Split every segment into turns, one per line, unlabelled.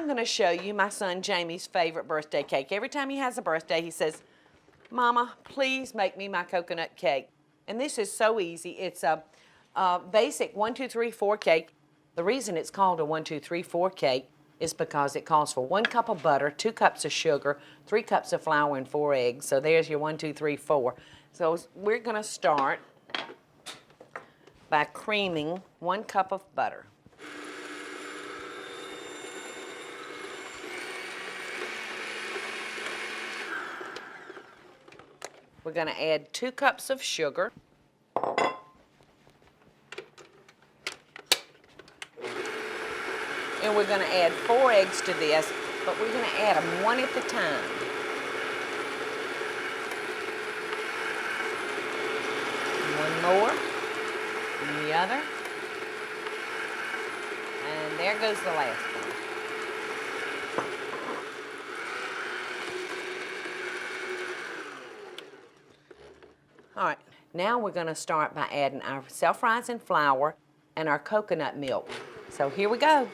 going to show you my son Jamie's favorite birthday cake. Every time he has a birthday, he says, Mama, please make me my coconut cake. And this is so easy. It's a basic 1, 2, 3, 4 cake. The reason it's called a 1, 2, 3, 4 cake is because it calls for 1 cup of butter, 2 cups of sugar, 3 cups of flour, and 4 eggs. So there's your 1, 2, 3, 4. So we're going to start by creaming 1 cup of butter. We're going to add 2 cups of sugar. And we're going to add 4 eggs to this, but we're going to add them 1 at a time. One more, and the other. And there goes the last one. All right, now we're going to start by adding our self-rising flour and our coconut milk. So here we go.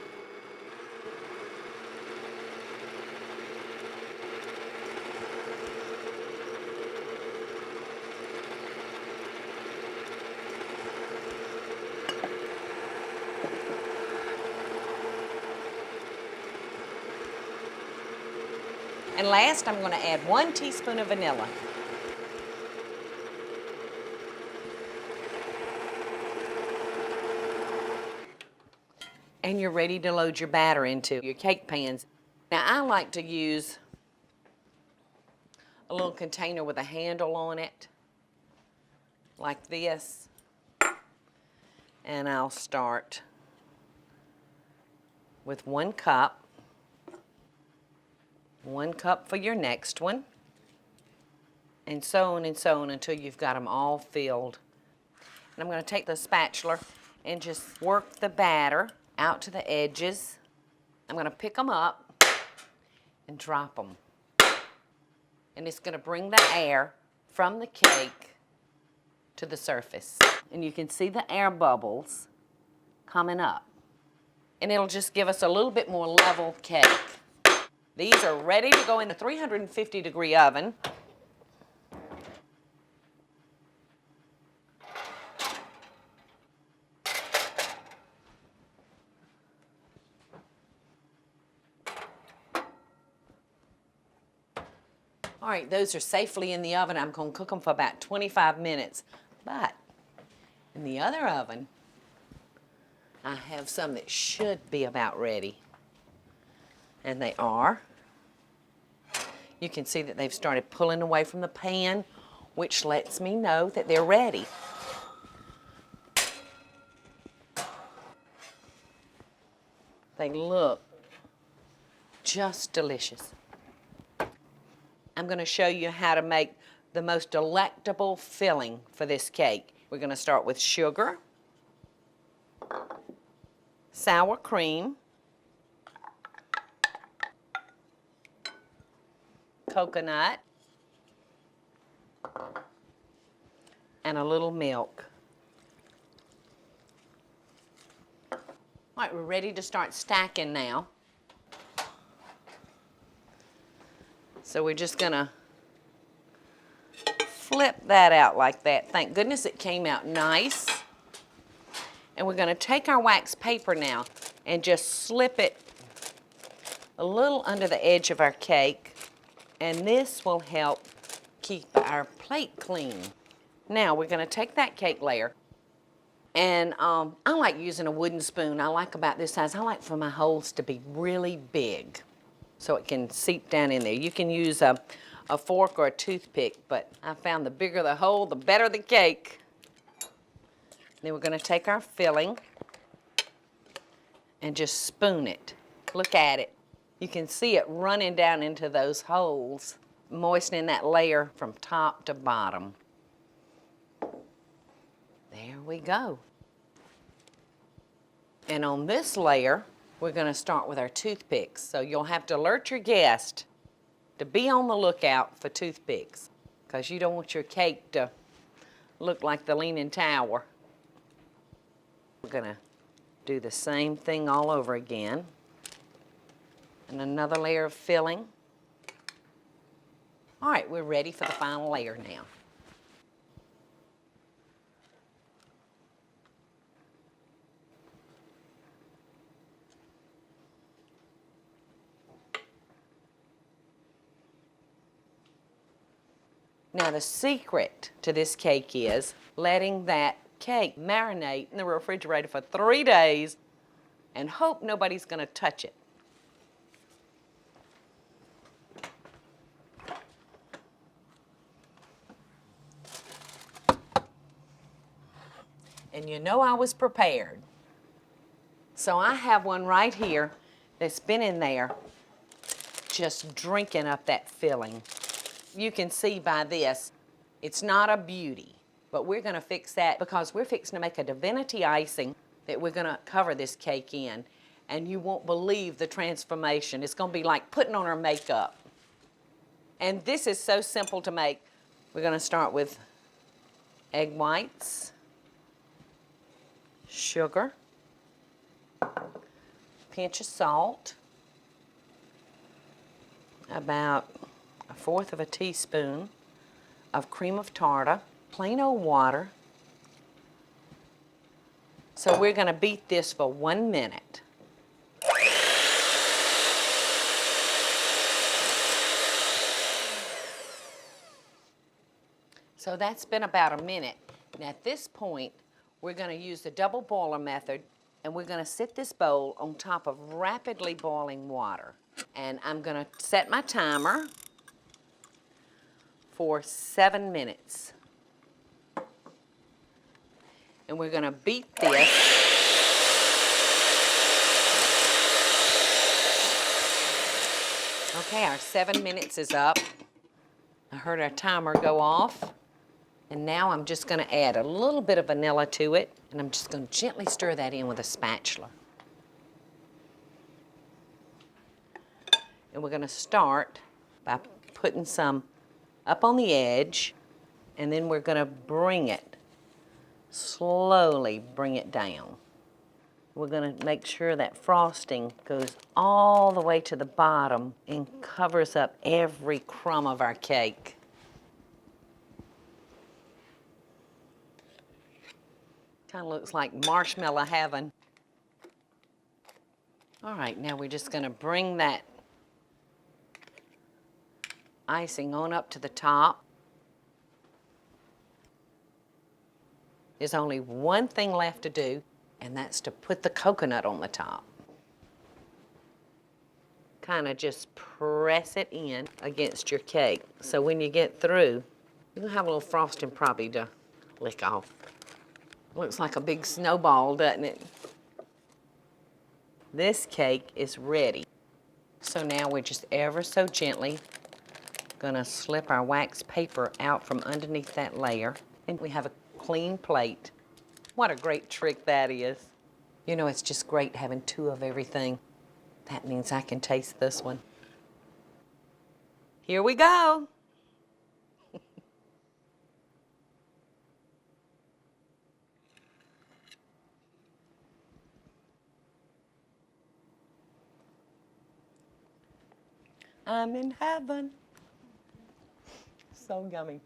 And last, I'm going to add 1 teaspoon of vanilla. And you're ready to load your batter into your cake pans. Now, I like to use a little container with a handle on it, like this. And I'll start with 1 cup. 1 cup for your next one. And so on until you've got them all filled. And I'm going to take the spatula and just work the batter out to the edges. I'm going to pick them up and drop them. And it's going to bring the air from the cake to the surface. And you can see the air bubbles coming up. And it'll just give us a little bit more level cake. These are ready to go in the 350-degree oven. All right, those are safely in the oven. I'm going to cook them for about 25 minutes. But in the other oven, I have some that should be about ready. And they are. You can see that they've started pulling away from the pan, which lets me know that they're ready. They look just delicious. I'm going to show you how to make the most delectable filling for this cake. We're going to start with sugar, sour cream, coconut, and a little milk. All right, we're ready to start stacking now. So we're just gonna flip that out like that. Thank goodness it came out nice. And we're gonna take our wax paper now and just slip it a little under the edge of our cake. And this will help keep our plate clean. Now we're going to take that cake layer, and I like using a wooden spoon. I like about this size. I like for my holes to be really big so it can seep down in there. You can use a fork or a toothpick, but I found the bigger the hole, the better the cake. Then we're going to take our filling and just spoon it. Look at it. You can see it running down into those holes, moistening that layer from top to bottom. There we go. And on this layer, we're going to start with our toothpicks. So you'll have to alert your guest to be on the lookout for toothpicks, because you don't want your cake to look like the Leaning Tower. We're going to do the same thing all over again. And another layer of filling. All right, we're ready for the final layer now. Now the secret to this cake is letting that cake marinate in the refrigerator for 3 days and hope nobody's going to touch it. And you know I was prepared. So I have one right here that's been in there just drinking up that filling. You can see by this, it's not a beauty, but we're going to fix that because we're fixing to make a divinity icing that we're going to cover this cake in, and you won't believe the transformation. It's going to be like putting on our makeup. And this is so simple to make. We're going to start with egg whites, sugar, pinch of salt, about 1/4 of a teaspoon of cream of tartar, plain old water. So we're going to beat this for 1 minute. So that's been about a minute. Now at this point, we're going to use the double boiler method, and we're going to set this bowl on top of rapidly boiling water. And I'm going to set my timer for 7 minutes. And we're going to beat this. Okay, our 7 minutes is up. I heard our timer go off. And now I'm just going to add a little bit of vanilla to it, and I'm just going to gently stir that in with a spatula. And we're going to start by putting some up on the edge, and then we're going to bring it, slowly bring it down. We're going to make sure that frosting goes all the way to the bottom and covers up every crumb of our cake. Kind of looks like marshmallow heaven. All right, now we're just going to bring that icing on up to the top. There's only one thing left to do, and that's to put the coconut on the top. Kind of just press it in against your cake. So when you get through, you'll have a little frosting probably to lick off. Looks like a big snowball, doesn't it? This cake is ready. So now we're just ever so gently gonna slip our wax paper out from underneath that layer, and we have a clean plate. What a great trick that is. You know, it's just great having 2 of everything. That means I can taste this one. Here we go. I'm in heaven. So yummy.